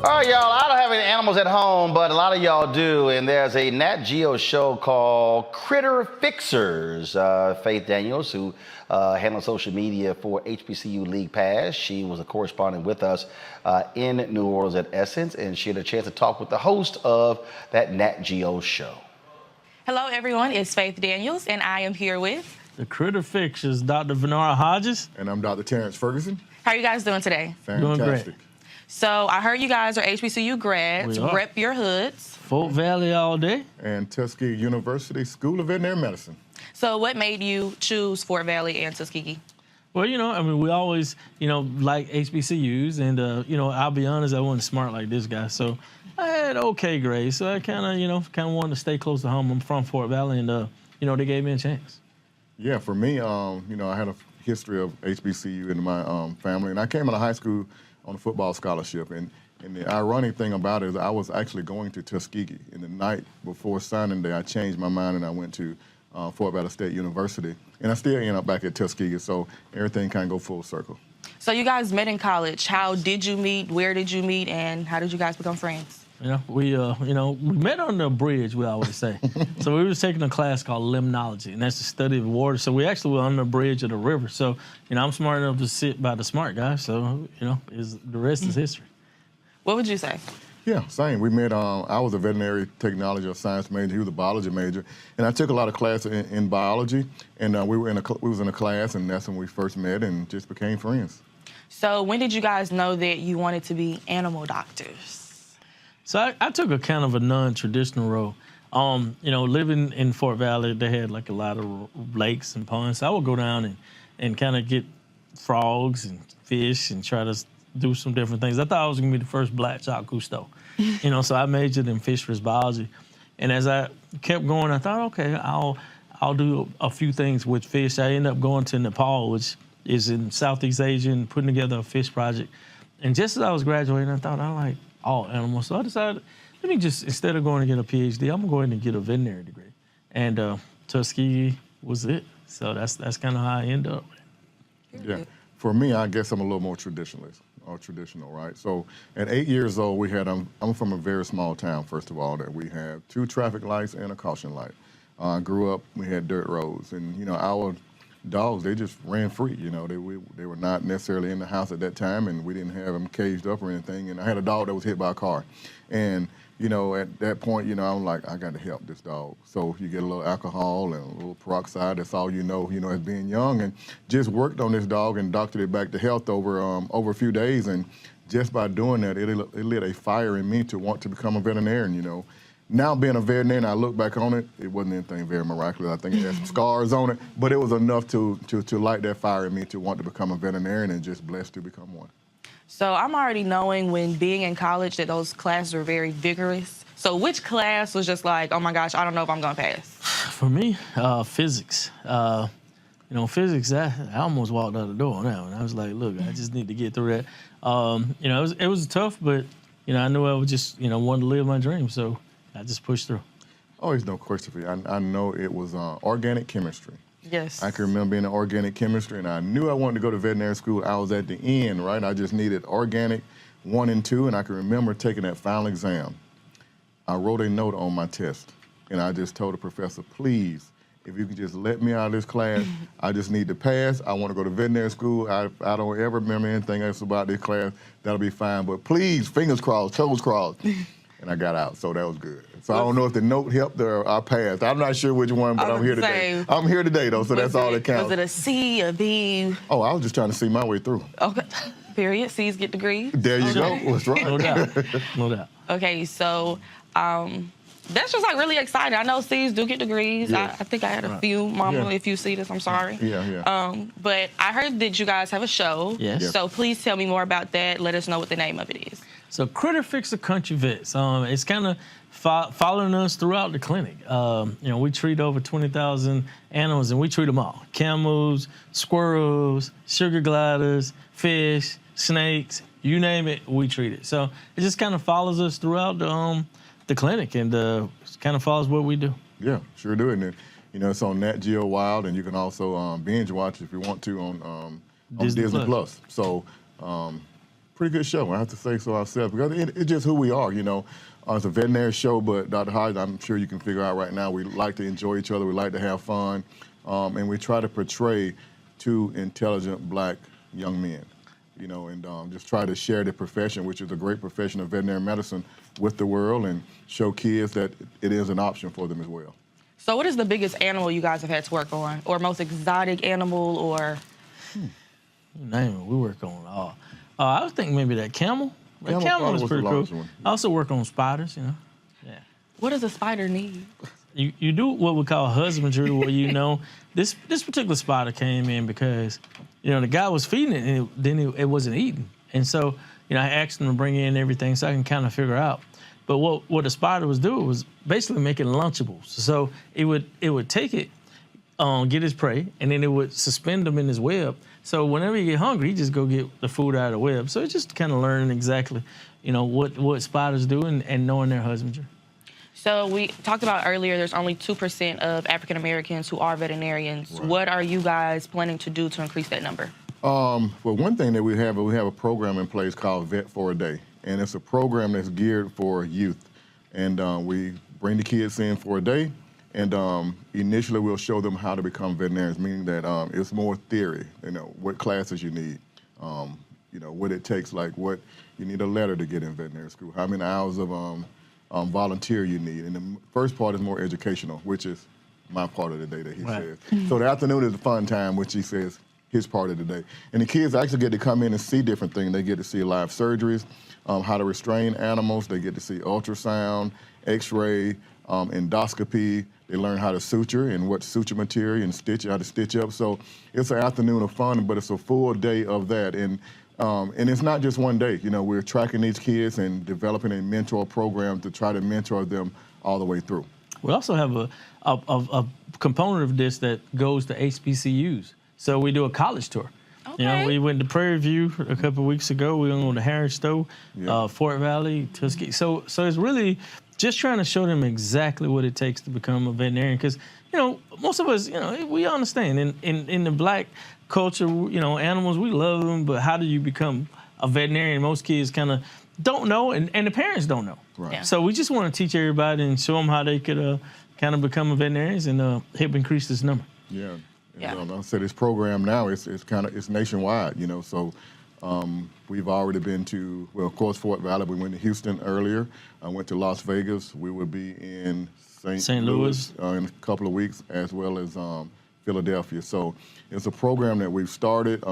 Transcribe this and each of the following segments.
All right, y'all, I don't have any animals at home, but a lot of y'all do, and there's a NatGeo show called Critter Fixers. Faith Daniels, who handles social media for HBCU League Pass, she was a correspondent with us in New Orleans at Essence, and she had a chance to talk with the host of that NatGeo show. Hello, everyone. It's Faith Daniels, and I am here with the Critter Fixers, Dr. Vernard Hodges. And I'm Dr. Terrence Ferguson. How are you guys doing today? Fantastic. Doing great. So I heard you guys are HBCU grads. Rep your hoods. Fort Valley all day. And Tuskegee University School of Veterinary Medicine. So what made you choose Fort Valley and Tuskegee? Well, I mean, we always, like HBCUs. And, I'll be honest, I wasn't smart like this guy. So I had okay grades. So I kind of wanted to stay close to home. I'm from Fort Valley, and, they gave me a chance. Yeah, for me, I had a history of HBCU in my family. And I came out of high school on a football scholarship. And the ironic thing about it is I was actually going to Tuskegee. In the night before signing day, I changed my mind and I went to Fort Valley State University. And I still end up back at Tuskegee, so everything kind of go full circle. So you guys met in college. How did you meet? Where did you meet? And how did you guys become friends? We met on the bridge, we always say. So we was taking a class called limnology, and that's the study of water. So we actually were on the bridge of the river. So, I'm smart enough to sit by the smart guy. So, the rest is history. What would you say? Yeah, same. We met, I was a veterinary technology or science major. He was a biology major. And I took a lot of classes in biology. And we was in a class, and that's when we first met and just became friends. So when did you guys know that you wanted to be animal doctors? So I took a kind of a non-traditional road. Living in Fort Valley, they had like a lot of lakes and ponds. So I would go down and kind of get frogs and fish and try to do some different things. I thought I was gonna be the first black Jacques Cousteau. So I majored in fisheries biology. And as I kept going, I thought, okay, I'll do a few things with fish. I ended up going to Nepal, which is in Southeast Asia, and putting together a fish project. And just as I was graduating, I thought I like all animals. So I decided, let me just, instead of going to get a PhD, I'm going to go ahead and get a veterinary degree. And Tuskegee was it. So that's kind of how I ended up. Yeah. For me, I guess I'm a little more traditionalist, or traditional, right? So at 8 years old, we had, I'm from a very small town, first of all, that we have 2 traffic lights and a caution light. I grew up, we had dirt roads, and, our dogs, they just ran free. They were not necessarily in the house at that time, and we didn't have them caged up or anything. And I had a dog that was hit by a car. And, at that point, I'm like, I got to help this dog. So you get a little alcohol and a little peroxide. That's all you know, as being young. And just worked on this dog and doctored it back to health over a few days. And just by doing that, it lit a fire in me to want to become a veterinarian, Now being a veterinarian, I look back on it, it wasn't anything very miraculous. I think it had some scars on it, but it was enough to light that fire in me to want to become a veterinarian, and just blessed to become one. So I'm already knowing when being in college that those classes were very vigorous. So which class was just like, oh my gosh, I don't know if I'm gonna pass? For me, physics. Physics, I almost walked out the door on that one. I was like, look, I just need to get through that. It was tough, but, I knew I would just, wanted to live my dream. So I just pushed through. Always no question for you. I know it was organic chemistry. Yes. I can remember being in organic chemistry, and I knew I wanted to go to veterinary school. I was at the end, right? I just needed organic 1 and 2, and I can remember taking that final exam. I wrote a note on my test, and I just told the professor, please, if you could just let me out of this class, I just need to pass. I want to go to veterinary school. I don't ever remember anything else about this class. That'll be fine, but please, fingers crossed, toes crossed. And I got out, so that was good. So I don't know if the note helped or I passed. I'm not sure which one, but I'm here today. I'm here today, though, so that's all that counts. Was it a C, a B? Oh, I was just trying to see my way through. Okay, period. C's get degrees. There you go. That's right. No doubt. No doubt. Okay, so that's just like really exciting. I know C's do get degrees. Yeah. I think I had a few. Mama, if you see this, I'm sorry. Yeah. But I heard that you guys have a show. Yes. So please tell me more about that. Let us know what the name of it is. So Critter Fixer Country Vets. It's kind of following us throughout the clinic. We treat over 20,000 animals, and we treat them all. Camels, squirrels, sugar gliders, fish, snakes, you name it, we treat it. So it just kind of follows us throughout the clinic, and kind of follows what we do. Yeah, sure do. And then, it's on NatGeo Wild, and you can also binge watch if you want to on Disney Plus. So pretty good show. I have to say so ourselves because it's just who we are, you know. It's a veterinary show, but Dr. Hodges, I'm sure you can figure out right now, we like to enjoy each other, we like to have fun, and we try to portray two intelligent black young men, you know, and just try to share the profession, which is a great profession of veterinary medicine, with the world and show kids that it is an option for them as well. So what is the biggest animal you guys have had to work on, or most exotic animal, or? You name it, we work on it all. I was thinking maybe that camel. That Camel camel probably was was the pretty cool. largest one. I also work on spiders, you know. Yeah. What does a spider need? You do what we call husbandry, where you know this particular spider came in because you know the guy was feeding it and then it wasn't eating, and so you know I asked him to bring in everything so I can kind of figure out. But what the spider was doing was basically making Lunchables. So it would take it, get his prey, and then it would suspend them in his web. So whenever you get hungry, you just go get the food out of the web. So it's just kind of learning exactly, you know, what spiders do and knowing their husbandry. So we talked about earlier, there's only 2% of African Americans who are veterinarians. Right. What are you guys planning to do to increase that number? Well, one thing that we have a program in place called Vet for a Day, and it's a program that's geared for youth. And we bring the kids in for a day, and initially we'll show them how to become veterinarians, meaning that it's more theory, you know, what classes you need, you know, what it takes, like what you need a letter to get in veterinary school, how many hours of volunteer you need. And the first part is more educational, which is my part of the day that he Right. says. So the afternoon is the fun time, which he says his part of the day. And the kids actually get to come in and see different things. They get to see live surgeries, how to restrain animals. They get to see ultrasound, x-ray, endoscopy. They learn how to suture and what suture material and how to stitch up. So it's an afternoon of fun, but it's a full day of that. And it's not just one day. You know, we're tracking these kids and developing a mentor program to try to mentor them all the way through. We also have a component of this that goes to HBCUs. So we do a college tour. Okay. You know, we went to Prairie View a couple of weeks ago. We went to Harris Stowe, Yeah. Fort Valley, Tuskegee. So it's really just trying to show them exactly what it takes to become a veterinarian. Because, you know, most of us, you know, we understand in the black culture, you know, animals, we love them, but how do you become a veterinarian? Most kids kind of don't know, and the parents don't know. Right. Yeah. So we just want to teach everybody and show them how they could kind of become a veterinarian and help increase this number. Yeah. And, Yeah. I said this program now it's nationwide, you know. So we've already been to, well, of course, Fort Valley. We went to Houston earlier. I went to Las Vegas. We will be in St. Louis in a couple of weeks, as well as Philadelphia. So it's a program that we've started.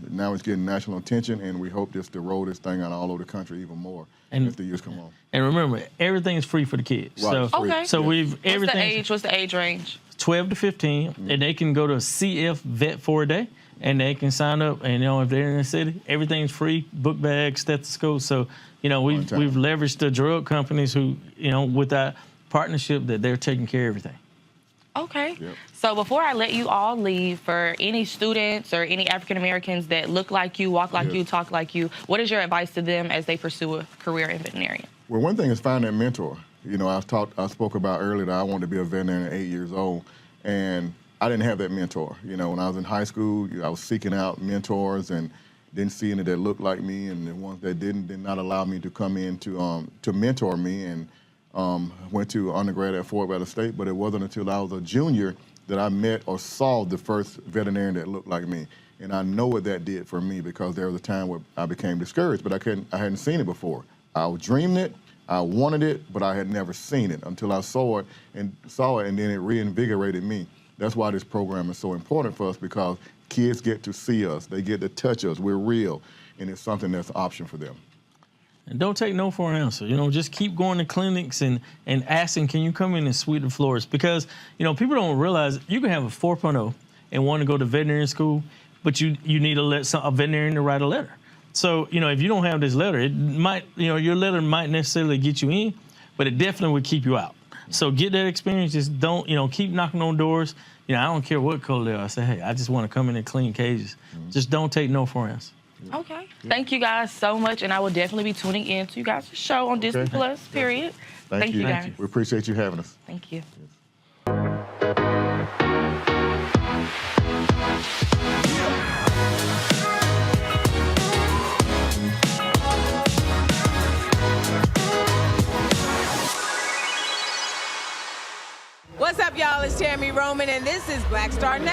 Now it's getting national attention, and we hope just to roll this thing out all over the country even more as the years come on. And remember, everything is free for the kids. Right, So, it's free. Okay. so Yeah. we've everything. What's the age range? 12 to 15, and they can go to CF Vet for a Day, and they can sign up. And you know, if they're in the city, everything's free: book bags, stethoscopes. So you know, we've leveraged the drug companies who, you know, with that partnership, that they're taking care of everything. Okay. Yep. So before I let you all leave, for any students or any African Americans that look like you, walk like Yes. you, talk like you, what is your advice to them as they pursue a career in veterinarian? Well, one thing is find that mentor. You know, I spoke about earlier that I wanted to be a veterinarian at 8 years old, and I didn't have that mentor. You know, when I was in high school, I was seeking out mentors and didn't see any that looked like me, and the ones that did not allow me to come in to mentor me. And went to undergrad at Fort Valley State, but it wasn't until I was a junior that I met or saw the first veterinarian that looked like me. And I know what that did for me, because there was a time where I became discouraged, but I hadn't seen it before. I was dreaming it, I wanted it, but I had never seen it until I saw it, and then it reinvigorated me. That's why this program is so important for us, because kids get to see us, they get to touch us, we're real, and it's something that's an option for them. And don't take no for an answer. You know, just keep going to clinics and asking, can you come in and sweep the floors? Because, you know, people don't realize you can have a 4.0 and want to go to veterinary school, but you need a veterinarian to write a letter. So, you know, if you don't have this letter, it might, you know, your letter might necessarily get you in, but it definitely would keep you out. So get that experience. Just don't, you know, keep knocking on doors. You know, I don't care what color they are. I say, hey, I just want to come in and clean cages. Just don't take no for an answer. Okay. Thank you guys so much, and I will definitely be tuning in to you guys' show on Disney Plus, period. Thank you guys. We appreciate you having us. Thank you. What's up, y'all? It's Tammy Roman, and this is Black Star Network.